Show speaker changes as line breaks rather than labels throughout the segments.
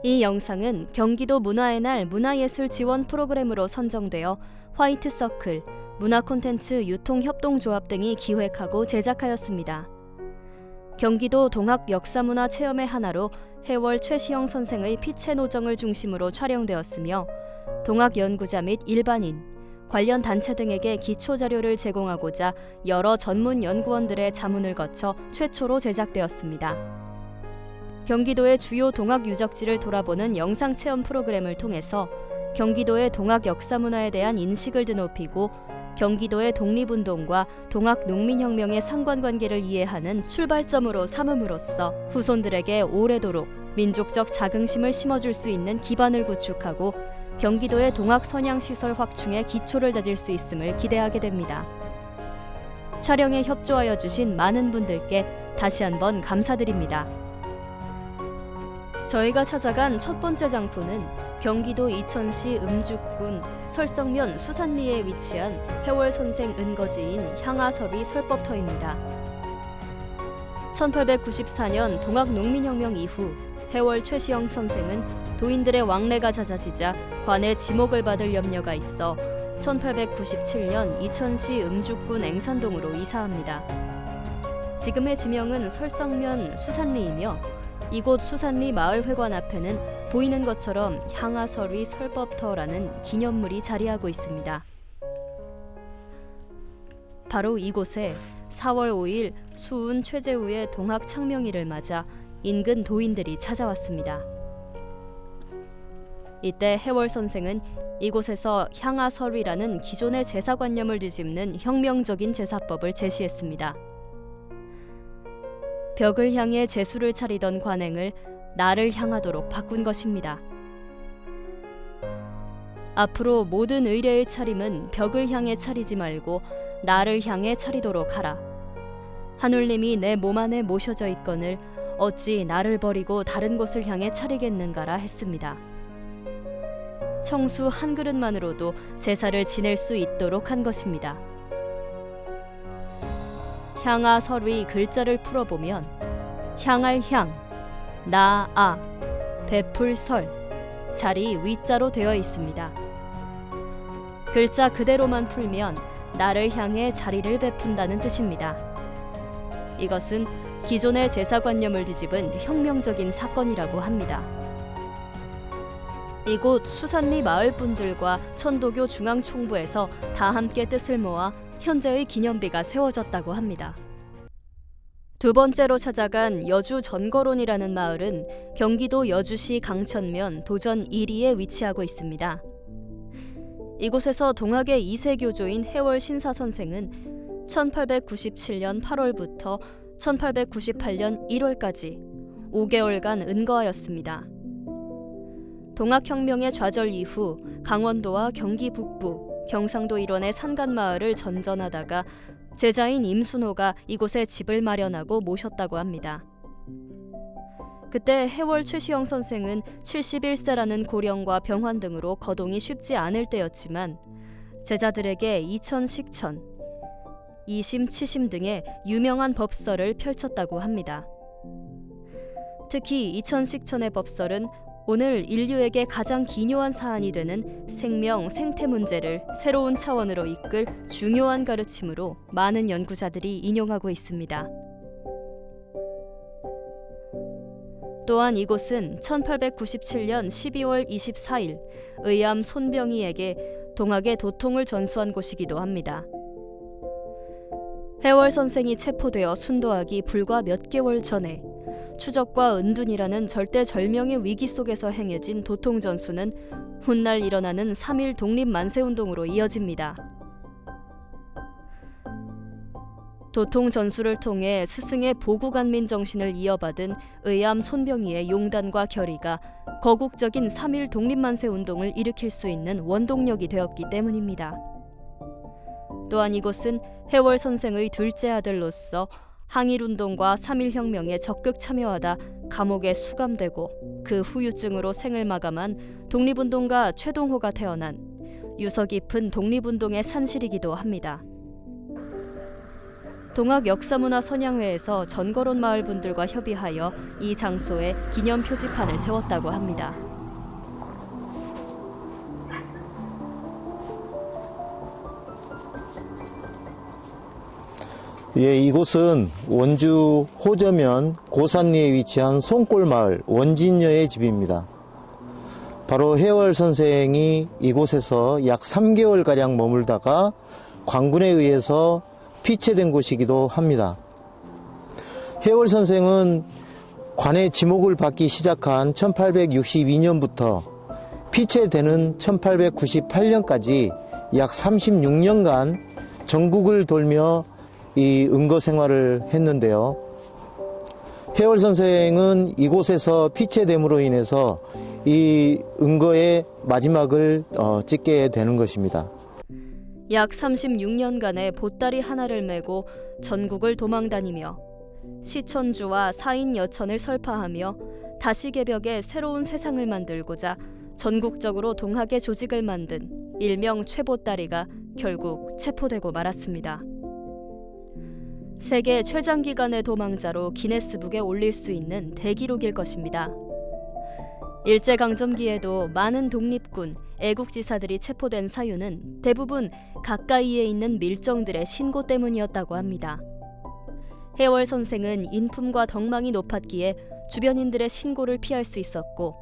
이 영상은 경기도 문화의 날 문화예술 지원 프로그램으로 선정되어 화이트서클, 문화콘텐츠 유통협동조합 등이 기획하고 제작하였습니다. 경기도 동학역사문화체험의 하나로 해월 최시영 선생의 피체 노정을 중심으로 촬영되었으며 동학연구자 및 일반인, 관련 단체 등에게 기초자료를 제공하고자 여러 전문 연구원들의 자문을 거쳐 최초로 제작되었습니다. 경기도의 주요 동학 유적지를 돌아보는 영상 체험 프로그램을 통해서 경기도의 동학 역사 문화에 대한 인식을 드높이고 경기도의 독립운동과 동학 농민혁명의 상관관계를 이해하는 출발점으로 삼음으로써 후손들에게 오래도록 민족적 자긍심을 심어줄 수 있는 기반을 구축하고 경기도의 동학 선양시설 확충에 기초를 다질 수 있음을 기대하게 됩니다. 촬영에 협조하여 주신 많은 분들께 다시 한번 감사드립니다. 저희가 찾아간 첫 번째 장소는 경기도 이천시 음주군 설성면 수산리에 위치한 해월 선생 은거지인 향하설위 설법터입니다. 1894년 동학농민혁명 이후 해월 최시영 선생은 도인들의 왕래가 잦아지자 관의 지목을 받을 염려가 있어 1897년 이천시 음주군 앵산동으로 이사합니다. 지금의 지명은 설성면 수산리이며 이곳 수산리 마을회관 앞에는 보이는 것처럼 향하설위 설법터라는 기념물이 자리하고 있습니다. 바로 이곳에 4월 5일 수운 최재우의 동학 창명일을 맞아 인근 도인들이 찾아왔습니다. 이때 해월 선생은 이곳에서 향하설위라는 기존의 제사관념을 뒤집는 혁명적인 제사법을 제시했습니다. 벽을 향해 제수를 차리던 관행을 나를 향하도록 바꾼 것입니다. 앞으로 모든 의례의 차림은 벽을 향해 차리지 말고 나를 향해 차리도록 하라. 하늘님이 내 몸 안에 모셔져 있거늘 어찌 나를 버리고 다른 곳을 향해 차리겠는가라 했습니다. 청수 한 그릇만으로도 제사를 지낼 수 있도록 한 것입니다. 향하설위 글자를 풀어보면 향할 향, 나아, 베풀설, 자리 위자로 되어 있습니다. 글자 그대로만 풀면 나를 향해 자리를 베푼다는 뜻입니다. 이것은 기존의 제사관념을 뒤집은 혁명적인 사건이라고 합니다. 이곳 수산리 마을 분들과 천도교 중앙총부에서 다 함께 뜻을 모아 현재의 기념비가 세워졌다고 합니다. 두 번째로 찾아간 여주 전거론이라는 마을은 경기도 여주시 강천면 도전 1리에 위치하고 있습니다. 이곳에서 동학의 2세 교조인 해월 신사 선생은 1897년 8월부터 1898년 1월까지 5개월간 은거하였습니다. 동학혁명의 좌절 이후 강원도와 경기 북부, 경상도 일원의 산간마을을 전전하다가 제자인 임순호가 이곳에 집을 마련하고 모셨다고 합니다. 그때 해월 최시영 선생은 71세라는 고령과 병환 등으로 거동이 쉽지 않을 때였지만 제자들에게 이천식천, 이심치심 등의 유명한 법설을 펼쳤다고 합니다. 특히 이천식천의 법설은 오늘 인류에게 가장 기묘한 사안이 되는 생명, 생태 문제를 새로운 차원으로 이끌 중요한 가르침으로 많은 연구자들이 인용하고 있습니다. 또한 이곳은 1897년 12월 24일 의암 손병희에게 동학의 도통을 전수한 곳이기도 합니다. 해월 선생이 체포되어 순도하기 불과 몇 개월 전에 추적과 은둔이라는 절대절명의 위기 속에서 행해진 도통전수는 훗날 일어나는 3.1 독립만세운동으로 이어집니다. 도통전수를 통해 스승의 보국안민 정신을 이어받은 의암 손병희의 용단과 결의가 거국적인 3.1 독립만세운동을 일으킬 수 있는 원동력이 되었기 때문입니다. 또한 이곳은 해월 선생의 둘째 아들로서 항일운동과 3.1혁명에 적극 참여하다 감옥에 수감되고 그 후유증으로 생을 마감한 독립운동가 최동호가 태어난 유서 깊은 독립운동의 산실이기도 합니다. 동학 역사문화선양회에서 전거론 마을 분들과 협의하여 이 장소에 기념 표지판을 세웠다고 합니다.
예, 이곳은 원주 호저면 고산리에 위치한 송골마을 원진여의 집입니다. 바로 해월 선생이 이곳에서 약 3개월가량 머물다가 관군에 의해서 피체된 곳이기도 합니다. 해월 선생은 관의 지목을 받기 시작한 1862년부터 피체되는 1898년까지 약 36년간 전국을 돌며 이 은거 생활을 했는데요. 해월 선생은 이곳에서 피체됨으로 인해서 이 은거의 마지막을 찍게 되는 것입니다.
약 36년간의 보따리 하나를 메고 전국을 도망다니며 시천주와 사인 여천을 설파하며 다시 개벽에 새로운 세상을 만들고자 전국적으로 동학의 조직을 만든 일명 최보따리가 결국 체포되고 말았습니다. 세계 최장기간의 도망자로 기네스북에 올릴 수 있는 대기록일 것입니다. 일제강점기에도 많은 독립군, 애국지사들이 체포된 사유는 대부분 가까이에 있는 밀정들의 신고 때문이었다고 합니다. 해월 선생은 인품과 덕망이 높았기에 주변인들의 신고를 피할 수 있었고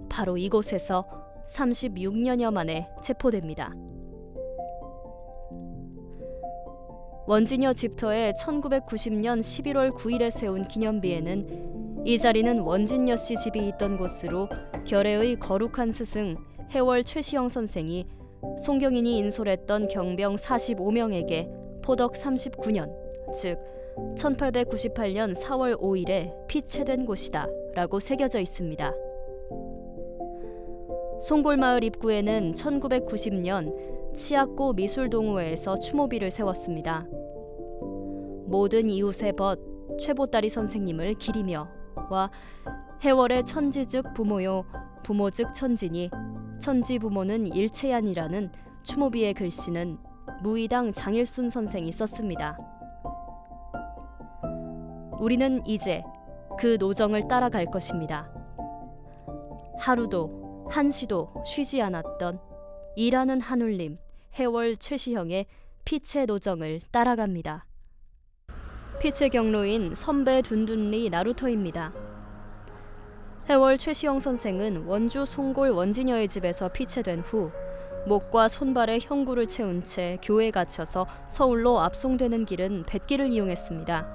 바로 이곳에서 36년여 만에 체포됩니다. 원진여 집터에 1990년 11월 9일에 세운 기념비에는 이 자리는 원진여 씨 집이 있던 곳으로 결해의 거룩한 스승 해월 최시영 선생이 송경인이 인솔했던 경병 45명에게 포덕 39년, 즉 1898년 4월 5일에 피체된 곳이다 라고 새겨져 있습니다. 송골마을 입구에는 1990년 치악고 미술동호회에서 추모비를 세웠습니다. 모든 이웃의 벗 최보따리 선생님을 기리며 와 해월의 천지즉 부모요 부모즉 천지니 천지부모는 일체안이라는 추모비의 글씨는 무의당 장일순 선생이 썼습니다. 우리는 이제 그 노정을 따라갈 것입니다. 하루도 한시도 쉬지 않았던 일하는 한울림 해월 최시형의 피체 노정을 따라갑니다. 피체 경로인 선배 둔둔리 나루터입니다. 해월 최시영 선생은 원주 송골 원진여의 집에서 피체된 후 목과 손발에 형구를 채운 채 교회에 갇혀서 서울로 압송되는 길은 뱃길을 이용했습니다.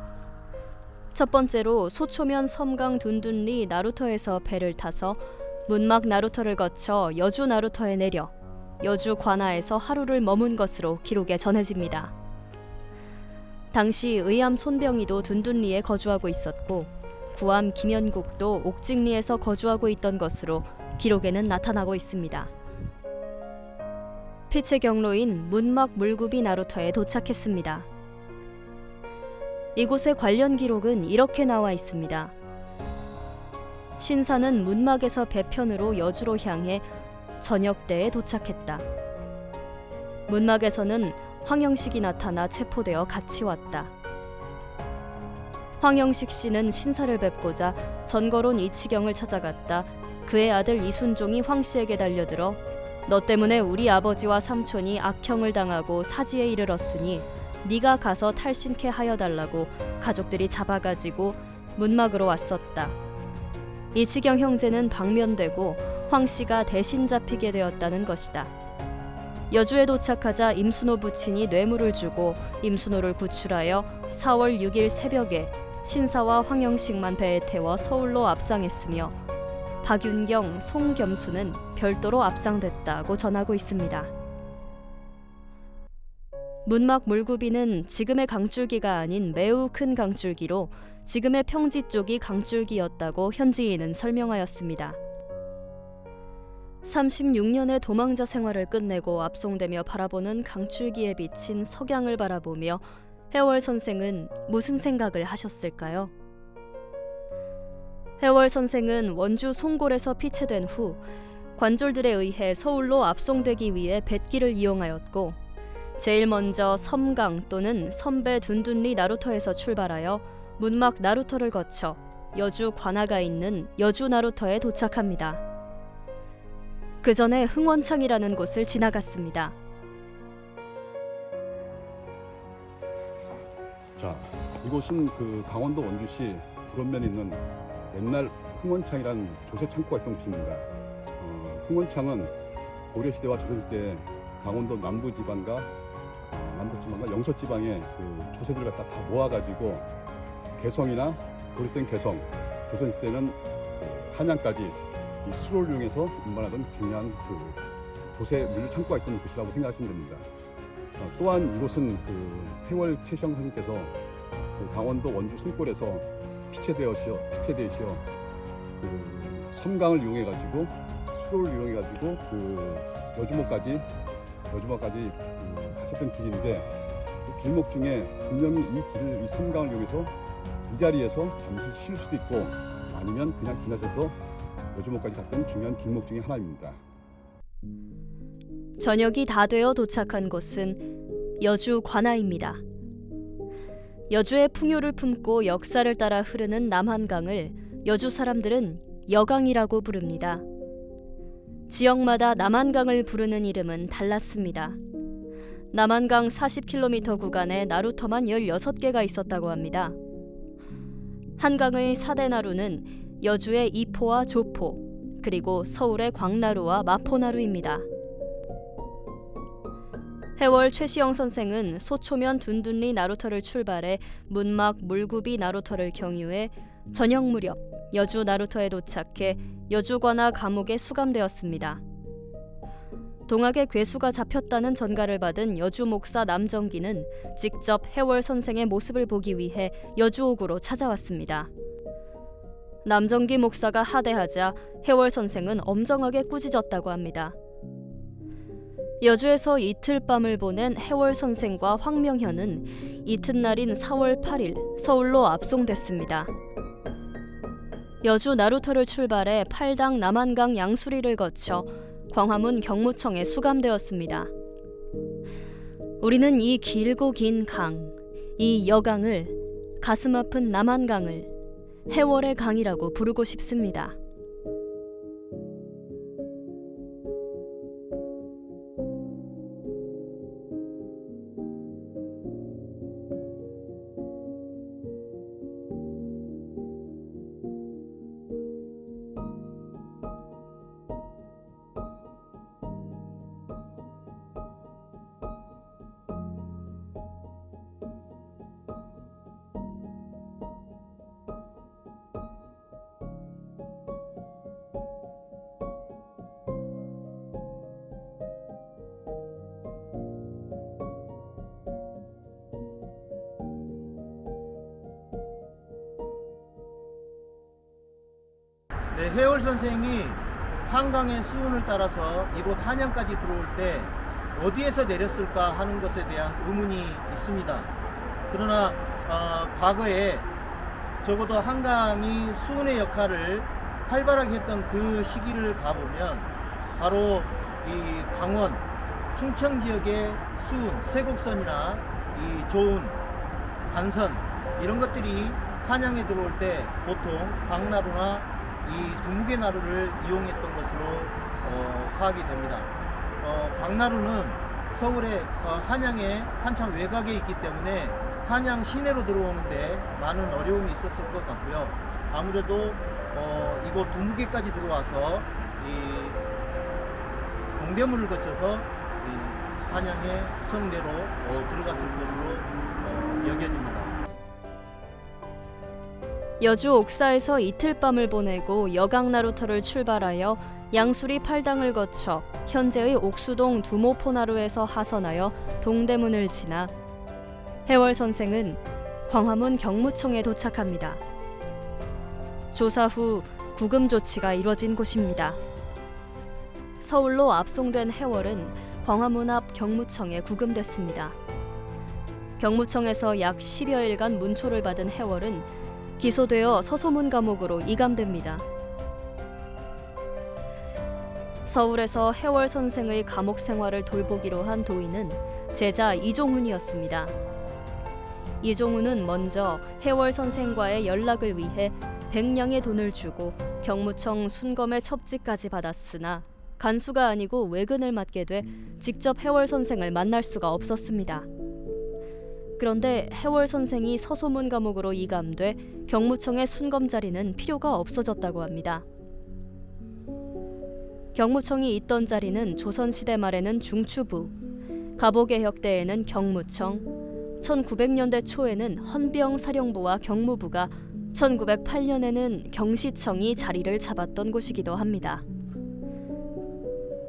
첫 번째로 소초면 섬강 둔둔리 나루터에서 배를 타서 문막 나루터를 거쳐 여주 나루터에 내려 여주 관아에서 하루를 머문 것으로 기록에 전해집니다. 당시 의암 손병희도 둔둔리에 거주하고 있었고 구암 김연국도 옥직리에서 거주하고 있던 것으로 기록에는 나타나고 있습니다. 피체 경로인 문막 물구비 나루터에 도착했습니다. 이곳의 관련 기록은 이렇게 나와 있습니다. 신사는 문막에서 배편으로 여주로 향해 저녁 때에 도착했다. 문막에서는 황영식이 나타나 체포되어 같이 왔다. 황영식 씨는 신사를 뵙고자 전거론 이치경을 찾아갔다. 그의 아들 이순종이 황 씨에게 달려들어 너 때문에 우리 아버지와 삼촌이 악형을 당하고 사지에 이르렀으니 네가 가서 탈신케 하여 달라고 가족들이 잡아가지고 문막으로 왔었다. 이치경 형제는 방면되고 황 씨가 대신 잡히게 되었다는 것이다. 여주에 도착하자 임순호 부친이 뇌물을 주고 임순호를 구출하여 4월 6일 새벽에 신사와 황영식만 배에 태워 서울로 압상했으며 박윤경, 송겸수는 별도로 압상됐다고 전하고 있습니다. 문막 물구비는 지금의 강줄기가 아닌 매우 큰 강줄기로 지금의 평지 쪽이 강줄기였다고 현지인은 설명하였습니다. 36년의 도망자 생활을 끝내고 압송되며 바라보는 강줄기에 비친 석양을 바라보며 해월 선생은 무슨 생각을 하셨을까요? 해월 선생은 원주 송골에서 피체된 후 관졸들에 의해 서울로 압송되기 위해 뱃길을 이용하였고 제일 먼저 섬강 또는 섬배 둔둔리 나루터에서 출발하여 문막 나루터를 거쳐 여주 관아가 있는 여주 나루터에 도착합니다. 그 전에 흥원창이라는 곳을 지나갔습니다.
자, 이곳은 그 강원도 원주시 불원면에 있는 옛날 흥원창이라는 조세 창고가 있던 곳입니다. 흥원창은 고려시대와 조선시대에 강원도 남부지방과 영서지방의 그 조세들을 갖다 다 모아가지고 개성이나 고려시대는 개성, 조선시대는 한양까지 이 수로를 이용해서 운반하던 중요한 그 조세 물류 창고가 있던 곳이라고 생각하시면 됩니다. 또한 이곳은 그 해월 최시영 선생님께서 그 강원도 원주 숨골에서 피체되시어 그 섬강을 이용해가지고 수로를 이용해가지고 그 여주모까지 가셨던 길인데 그 길목 중에 분명히 이 섬강을 이용해서 이 자리에서 잠시 쉴 수도 있고 아니면 그냥 지나셔서 여주모까지 갔던 중요한 길목 중에 하나입니다.
저녁이 다 되어 도착한 곳은 여주 관아입니다. 여주의 풍요를 품고 역사를 따라 흐르는 남한강을 여주 사람들은 여강이라고 부릅니다. 지역마다 남한강을 부르는 이름은 달랐습니다. 남한강 40km 구간에 나루터만 16개가 있었다고 합니다. 한강의 4대 나루는 여주의 이포와 조포, 그리고 서울의 광나루와 마포나루입니다. 해월 최시영 선생은 소초면 둔둔리 나루터를 출발해 문막 물구비 나루터를 경유해 저녁 무렵 여주 나루터에 도착해 여주관아 감옥에 수감되었습니다. 동학의 괴수가 잡혔다는 전가를 받은 여주 목사 남정기는 직접 해월 선생의 모습을 보기 위해 여주옥으로 찾아왔습니다. 남정기 목사가 하대하자 해월 선생은 엄정하게 꾸짖었다고 합니다. 여주에서 이틀 밤을 보낸 해월 선생과 황명현은 이튿날인 4월 8일 서울로 압송됐습니다. 여주 나루터를 출발해 팔당 남한강 양수리를 거쳐 광화문 경무청에 수감되었습니다. 우리는 이 길고 긴 강, 이 여강을, 가슴 아픈 남한강을 해월의 강이라고 부르고 싶습니다.
네, 해월 선생이 한강의 수운을 따라서 이곳 한양까지 들어올 때 어디에서 내렸을까 하는 것에 대한 의문이 있습니다. 그러나 과거에 적어도 한강이 수운의 역할을 활발하게 했던 그 시기를 가보면 바로 이 강원, 충청 지역의 수운, 세곡선이나 이 조운, 간선 이런 것들이 한양에 들어올 때 보통 광나루나 이 두무개 나루를 이용했던 것으로 파악이 됩니다. 광나루는 서울의 한양에 한참 외곽에 있기 때문에 한양 시내로 들어오는데 많은 어려움이 있었을 것 같고요. 아무래도 이곳 두무개까지 들어와서 이 동대문을 거쳐서 이 한양의 성내로 들어갔을 것으로 여겨집니다.
여주 옥사에서 이틀 밤을 보내고 여강나루터를 출발하여 양수리 팔당을 거쳐 현재의 옥수동 두모포나루에서 하선하여 동대문을 지나 해월 선생은 광화문 경무청에 도착합니다. 조사 후 구금 조치가 이뤄진 곳입니다. 서울로 압송된 해월은 광화문 앞 경무청에 구금됐습니다. 경무청에서 약 10여일간 문초를 받은 해월은 기소되어 서소문 감옥으로 이감됩니다. 서울에서 해월 선생의 감옥 생활을 돌보기로 한 도인은 제자 이종훈이었습니다. 이종훈은 먼저 해월 선생과의 연락을 위해 100냥의 돈을 주고 경무청 순검의 첩지까지 받았으나 간수가 아니고 외근을 맡게 돼 직접 해월 선생을 만날 수가 없었습니다. 그런데 해월 선생이 서소문 감옥으로 이감돼 경무청의 순검 자리는 필요가 없어졌다고 합니다. 경무청이 있던 자리는 조선시대 말에는 중추부, 갑오개혁 때에는 경무청, 1900년대 초에는 헌병사령부와 경무부가 1908년에는 경시청이 자리를 잡았던 곳이기도 합니다.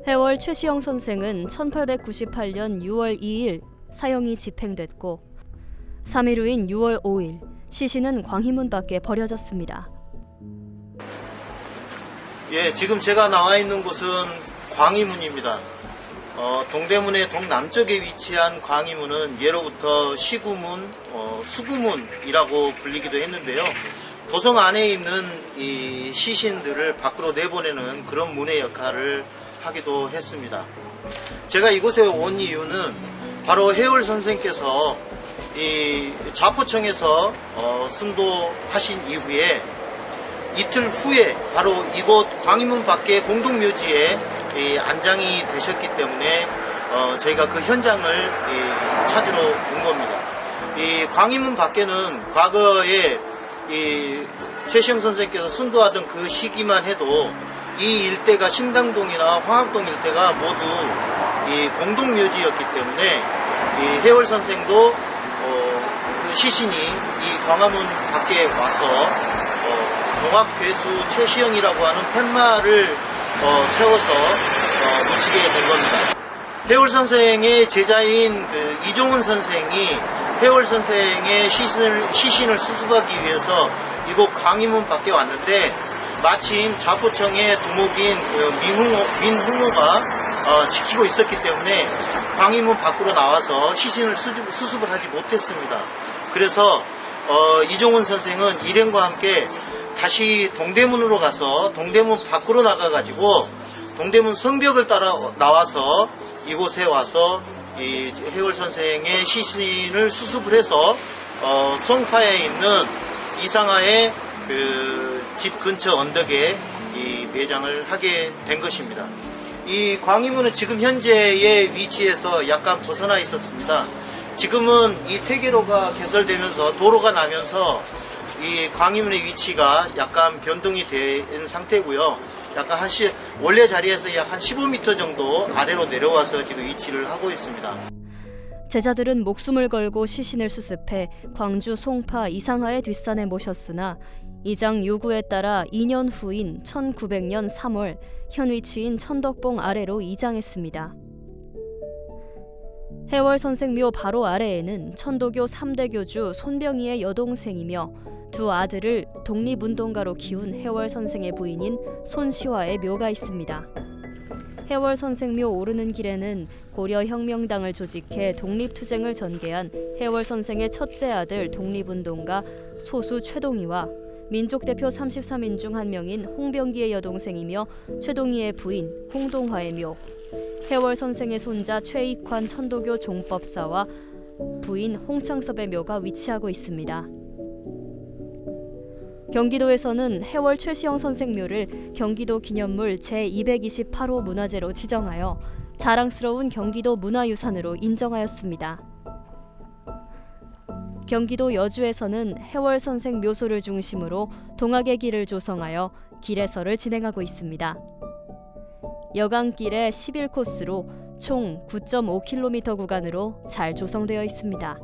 해월 최시영 선생은 1898년 6월 2일 사형이 집행됐고 3일 후인 6월 5일 시신은 광희문 밖에 버려졌습니다.
예, 지금 제가 나와 있는 곳은 광희문입니다. 동대문의 동남쪽에 위치한 광희문은 예로부터 시구문, 수구문이라고 불리기도 했는데요. 도성 안에 있는 이 시신들을 밖으로 내보내는 그런 문의 역할을 하기도 했습니다. 제가 이곳에 온 이유는 바로 해월 선생께서 이 좌포청에서 순도하신 이후에 이틀 후에 바로 이곳 광희문 밖의 공동묘지에 안장이 되셨기 때문에 저희가 그 현장을 찾으러 온 겁니다. 이 광희문 밖에는 과거에 이 최시영 선생께서 순도하던 그 시기만 해도 이 일대가 신당동이나 황학동 일대가 모두 이 공동묘지였기 때문에 이 해월 선생도 그 시신이 이 광화문 밖에 와서 동학괴수 최시영이라고 하는 팻말을 세워서 묻히게 된 겁니다. 해월 선생의 제자인 그 이종훈 선생이 해월 선생의 시신을 수습하기 위해서 이곳 광희문 밖에 왔는데 마침 좌포청의 두목인 민흥호가 지키고 있었기 때문에 광희문 밖으로 나와서 시신을 수습을 하지 못했습니다. 그래서 이종훈 선생은 일행과 함께 다시 동대문으로 가서 동대문 밖으로 나가가지고 동대문 성벽을 따라 나와서 이곳에 와서 이 해월 선생의 시신을 수습을 해서 성파에 있는 이상하의 그 집 근처 언덕에 이 매장을 하게 된 것입니다. 이 광희문은 지금 현재의 위치에서 약간 벗어나 있었습니다. 지금은 이 퇴계로가 개설되면서 도로가 나면서 이 광희문의 위치가 약간 변동이 된 상태고요. 약간 원래 자리에서 약 한 15m 정도 아래로 내려와서 지금 위치를 하고 있습니다.
제자들은 목숨을 걸고 시신을 수습해 광주 송파 이상하의 뒷산에 모셨으나 이장 요구에 따라 2년 후인 1900년 3월 현 위치인 천덕봉 아래로 이장했습니다. 해월 선생묘 바로 아래에는 천도교 3대 교주 손병희의 여동생이며 두 아들을 독립운동가로 키운 해월 선생의 부인인 손시화의 묘가 있습니다. 해월 선생묘 오르는 길에는 고려혁명당을 조직해 독립투쟁을 전개한 해월 선생의 첫째 아들 독립운동가 소수 최동희와 민족대표 33인 중 한 명인 홍병기의 여동생이며 최동희의 부인 홍동화의 묘, 해월 선생의 손자 최익환 천도교 종법사와 부인 홍창섭의 묘가 위치하고 있습니다. 경기도에서는 해월 최시영 선생묘를 경기도 기념물 제228호 문화재로 지정하여 자랑스러운 경기도 문화유산으로 인정하였습니다. 경기도 여주에서는 해월 선생 묘소를 중심으로 동학의 길을 조성하여 길해설을 진행하고 있습니다. 여강길의 11코스로 총 9.5km 구간으로 잘 조성되어 있습니다.